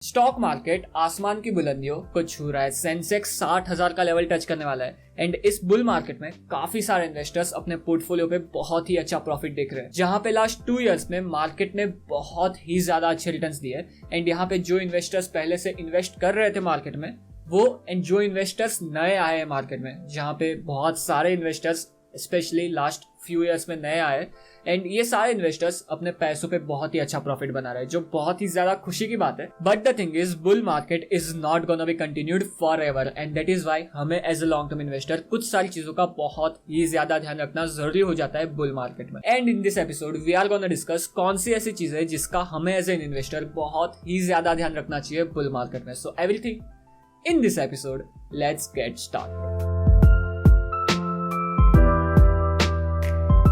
Stock market आसमान की बुलंदियों को छू रहा है। सेंसेक्स 60,000 का लेवल टच करने वाला है एंड इस बुल मार्केट में काफी सारे इन्वेस्टर्स अपने पोर्टफोलियो पे बहुत ही अच्छा प्रॉफिट देख रहे हैं, जहां पे लास्ट 2 इयर्स में मार्केट ने बहुत ही ज्यादा अच्छे रिटर्न्स दिए एंड यहाँ पे जो इन्वेस्टर्स पहले से इन्वेस्ट कर रहे थे मार्केट में वो एंड जो इन्वेस्टर्स नए आए हैं मार्केट में, जहाँ पे बहुत सारे investors specially last few years में नए आए एंड ये सारे इन्वेस्टर्स अपने पैसों पे बहुत ही अच्छा प्रॉफिट बना रहे हैं, जो बहुत ही ज्यादा खुशी की बात है। But the thing is bull market is not gonna be continued forever and that is why हमें as a long term investor कुछ सारी चीजों का बहुत ही ज्यादा ध्यान रखना जरूरी हो जाता है बुल मार्केट में। And in this episode we are gonna discuss कौन सी ऐसी चीजें जिसका हमें एज एन इन्वेस्टर बहुत ही ज्यादा ध्यान रखना चाहिए बुल मार्केट में। So everything in this episode, let's get started.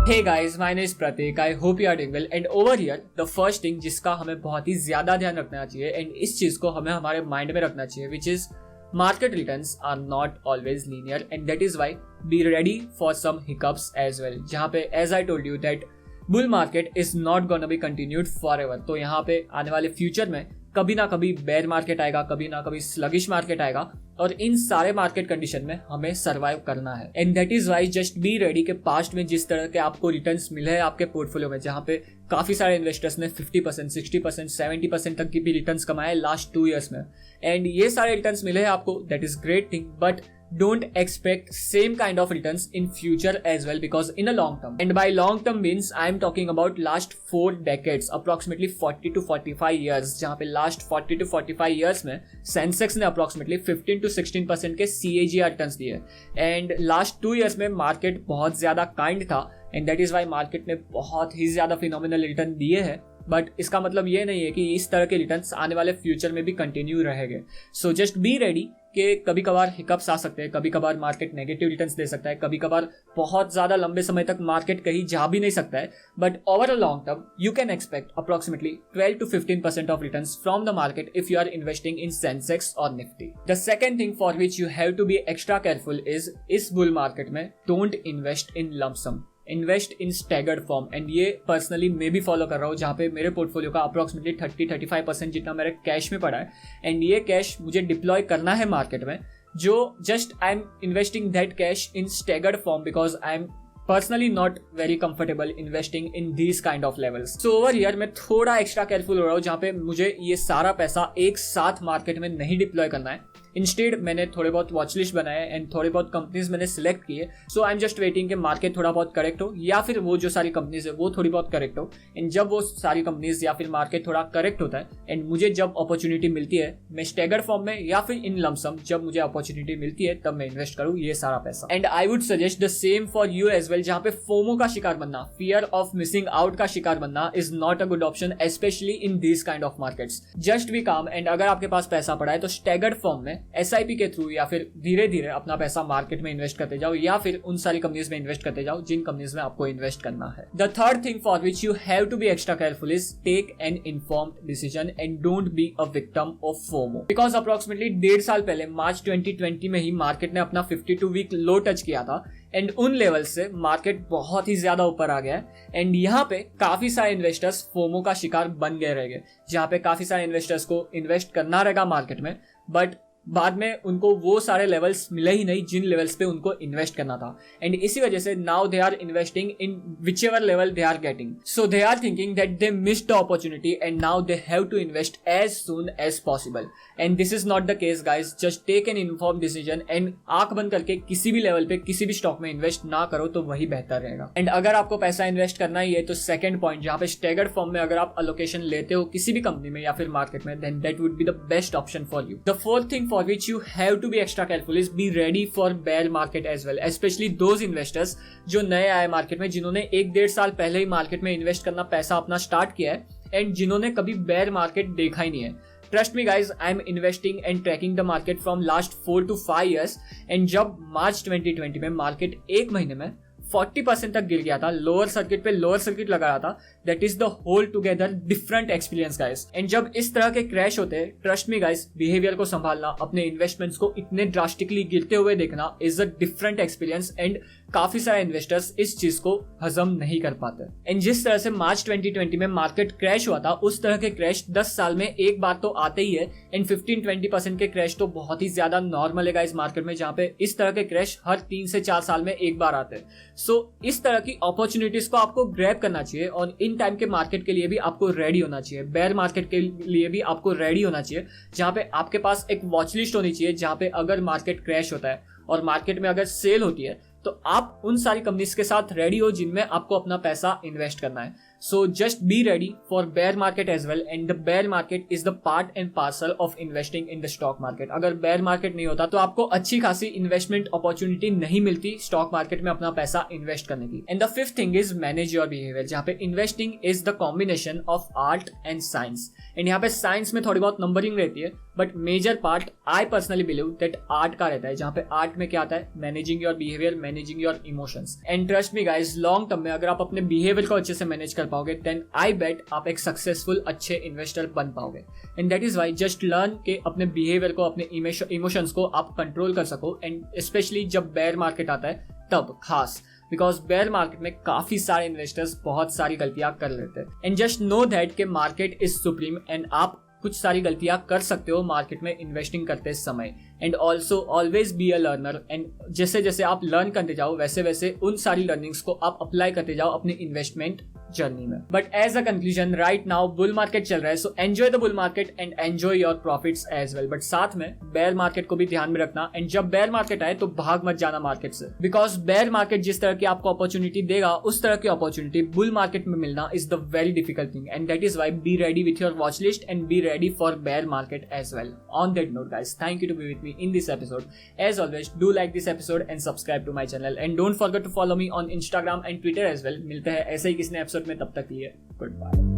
Hey guys, my name is Pratik. I hope you are doing well. And over here, the first thing जिसका हमें बहुत ही ज्यादा ध्यान रखना चाहिए एंड इस चीज को हमें हमारे माइंड में रखना चाहिए, which is market returns are not always linear and that is why be ready for some hiccups as well. जहाँ पे as I told you that bull market is not gonna be continued forever. तो यहाँ पे आने वाले future में कभी ना कभी बेयर मार्केट आएगा, कभी ना कभी स्लगिश मार्केट आएगा और इन सारे मार्केट कंडीशन में हमें सरवाइव करना है and that is why just be ready के पास्ट में जिस तरह के आपको रिटर्न्स मिले हैं आपके पोर्टफोलियो में, जहाँ पे काफी सारे इन्वेस्टर्स ने 50%, 60%, 70% तक की भी रिटर्न्स कमाए लास्ट 2 इयर्स में एंड ये सारे रिटर्न्स मिले हैं आपको, that is great thing. But don't expect same kind of returns in future as well because in a long term, and by long term means I am talking about last 4 decades, approximately 40 to 45 years, जहाँ पे last 40 to 45 years में सेंसेक्स ने approximately 15 to 16% के CAGR returns दिए and last 2 years में market बहुत ज्यादा kind था and that is why market ने बहुत ही ज्यादा फिनोमिनल रिटर्न दिए हैं। बट इसका मतलब ये नहीं है कि इस तरह के रिटर्न्स आने वाले फ्यूचर में भी कंटिन्यू रहेंगे। सो जस्ट बी रेडी कि कभी कभार हिकअप्स आ सकते हैं, कभी कभार मार्केट नेगेटिव रिटर्न्स दे सकता है, कभी कभार बहुत ज्यादा लंबे समय तक मार्केट कहीं जा भी नहीं सकता है। But over a long term you can expect approximately 12 to 15% of returns from the market if you are investing in Sensex और Nifty. The second thing for which you have to be extra careful is इस bull market में don't invest in lump sum, invest in staggered form and ये personally मैं भी follow कर रहा हूँ, जहाँ पे मेरे पोर्टफोलियो का अप्रोक्सीमेटली 30-35% जितना मेरे कैश में पड़ा है एंड ये कैश मुझे डिप्लॉय करना है मार्केट में, जो just I am investing that cash in staggered form because I am personally not very comfortable investing in these kind of levels. So over here मैं थोड़ा एक्स्ट्रा केयरफुल हो रहा हूँ, जहाँ पे मुझे ये सारा पैसा एक साथ मार्केट में नहीं डिप्लॉय करना है। इंस्टेड मैंने थोड़े बहुत वॉच लिस्ट बनाए एंड थोड़े बहुत कंपनीज मैंने सिलेक्ट किए। सो आई एम जस्ट वेटिंग कि मार्केट थोड़ा बहुत करेक्ट हो या फिर वो जो सारी कंपनीज है वो थोड़ी बहुत करेक्ट हो एंड जब वो सारी कंपनीज या फिर मार्केट थोड़ा करेक्ट होता है एंड मुझे जब अपॉर्चुनिटी मिलती है मैं स्टैगर्ड फॉर्म में या फिर इन लमसम जब मुझे अपॉर्चुनिटी मिलती है तब मैं इन्वेस्ट करूँ ये सारा पैसा। And I would suggest the same for you as well, जहाँ पे फोमो का शिकार बनना, फियर ऑफ मिसिंग आउट का शिकार बनना is not a good option specially in this kind of markets. Just be काम एंड अगर आपके पास पैसा पड़ा है तो स्टैगर्ड फॉर्म में SIP के थ्रू या फिर धीरे धीरे अपना पैसा मार्केट में इन्वेस्ट करते जाओ या फिर उन सारी कंपनीज में इन्वेस्ट करते जाओ जिन कंपनीज में आपको इन्वेस्ट करना है। The third thing for which you have to be extra careful is take an informed decision and don't be a victim of FOMO because approximately 1.5 साल पहले मार्च 2020 में ही मार्केट ने अपना 52 वीक लो टच किया था एंड उन लेवल से मार्केट बहुत ही ज्यादा ऊपर आ गया एंड यहाँ पे काफी सारे इन्वेस्टर्स फोमो का शिकार बन गए रहेंगे, जहाँ पे काफी सारे इन्वेस्टर्स को इन्वेस्ट करना रहेगा मार्केट में बट बाद में उनको वो सारे लेवल्स मिले ही नहीं जिन लेवल्स पे उनको इन्वेस्ट करना था एंड इसी वजह से now they are investing in whichever level they are getting. So they are thinking that they missed the opportunity and now they have to invest as soon as possible and this is not the case guys. Just take an inform decision and आंख बंद करके किसी भी level पे किसी भी stock में invest ना करो तो वही बेहतर रहेगा। एंड अगर आपको पैसा इन्वेस्ट करना ही है तो सेकंड पॉइंट, जहाँ पे स्टैगर्ड फॉर्म में अगर आप अलोकेशन लेते हो किसी भी कंपनी में या फिर मार्केट में, then that would be the best option for you. The fourth thing for which you have to be extra careful is be ready for bear market as well, especially those investors जो नए आए market में, जिन्होंने 1-1.5 साल पहले ही market में invest करना पैसा अपना स्टार्ट किया है एंड जिन्होंने कभी बेयर मार्केट देखा ही नहीं है। Trust me guys, I am investing and tracking the market from last 4 to 5 years and जब मार्च 2020 में मार्केट एक महीने में 40% तक गिर गया था, लोअर सर्किट पे लोअर सर्किट लगा रहा था, that is the whole together different experience guys. And जब इस तरह के क्रैश होते हैं, ट्रस्ट मी गाइस, बिहेवियर को संभालना, अपने इन्वेस्टमेंट्स को इतने ड्रास्टिकली गिरते हुए देखना is a different experience. And काफी सारे इन्वेस्टर्स इस चीज को हजम नहीं कर पाते। एंड जिस तरह से मार्च 2020 में मार्केट क्रैश हुआ था, उस तरह के क्रैश 10 साल में एक बार तो आते ही है। एंड 15-20% के क्रैश तो बहुत ही ज्यादा नॉर्मल है गाइस मार्केट में, जहां पे इस तरह के क्रैश हर 3 से 4 साल में एक बार आते हैं। सो इस तरह की अपॉर्चुनिटीज को आपको ग्रैब करना चाहिए और इन टाइम के मार्केट के लिए भी आपको रेडी होना चाहिए, बेयर मार्केट के लिए भी आपको रेडी होना चाहिए, जहां पे आपके पास एक वॉच लिस्ट होनी चाहिए, जहां पे अगर मार्केट क्रैश होता है और मार्केट में अगर सेल होती है तो आप उन सारी कंपनीज के साथ रेडी हो जिनमें आपको अपना पैसा इन्वेस्ट करना है। So just be ready for bear market as well, and the bear market is the part and parcel of investing in the stock market. अगर bear market नहीं होता तो आपको अच्छी खासी investment opportunity नहीं मिलती stock market में अपना पैसा invest करने की। And the fifth thing is manage your behavior, जहाँ पे investing is the combination of art and science. And यहाँ पे science में थोड़ी बहुत numbering रहती है, but major part I personally believe that art का रहता है, जहाँ पे art में क्या आता है, managing your behavior, managing your emotions. And trust me guys, long term में अगर आप अपने behavior को अच्छे से manage कर पाओगे, देन आई बेट आप एक सक्सेसफुल अच्छे इन्वेस्टर बन पाओगे। And that is why just learn के अपने बिहेवियर को, अपने इमोशंस को आप कंट्रोल कर सको। एंड स्पेशली जब बेयर मार्केट आता है तब खास, बिकॉज बेयर मार्केट में काफी सारे इन्वेस्टर्स बहुत सारी गलतियां कर लेते हैं। एंड जस्ट नो दैट के मार्केट इज सुप्रीम एंड आप कुछ सारी गलतियां कर सकते हो मार्केट में इन्वेस्टिंग करते समय। And also always be a learner, and जैसे जैसे आप लर्न करते जाओ वैसे वैसे उन सारी लर्निंग्स को आप अप्लाई करते जाओ अपने इन्वेस्टमेंट जर्नी में। But as a conclusion, right now bull market चल रहा है, so enjoy the bull market and enjoy your profits as well. But साथ में बेयर मार्केट को भी ध्यान में रखना, एंड जब बेयर मार्केट आए तो भाग मत जाना मार्केट से, बिकॉज बेयर मार्केट जिस तरह की आपको अपॉर्चुनिटी देगा उस तरह की अपॉर्चुनिटी बुल मार्केट में मिलना is the very difficult thing. And that is why be ready with your watch list and be ready for bear market as well. On that note guys, thank you to be with me in this episode. As always, do like this episode and subscribe to my channel, and don't forget to follow me on Instagram and Twitter as well. मिलते हैं ऐसे ही किसी episode में, तब तक के लिए goodbye.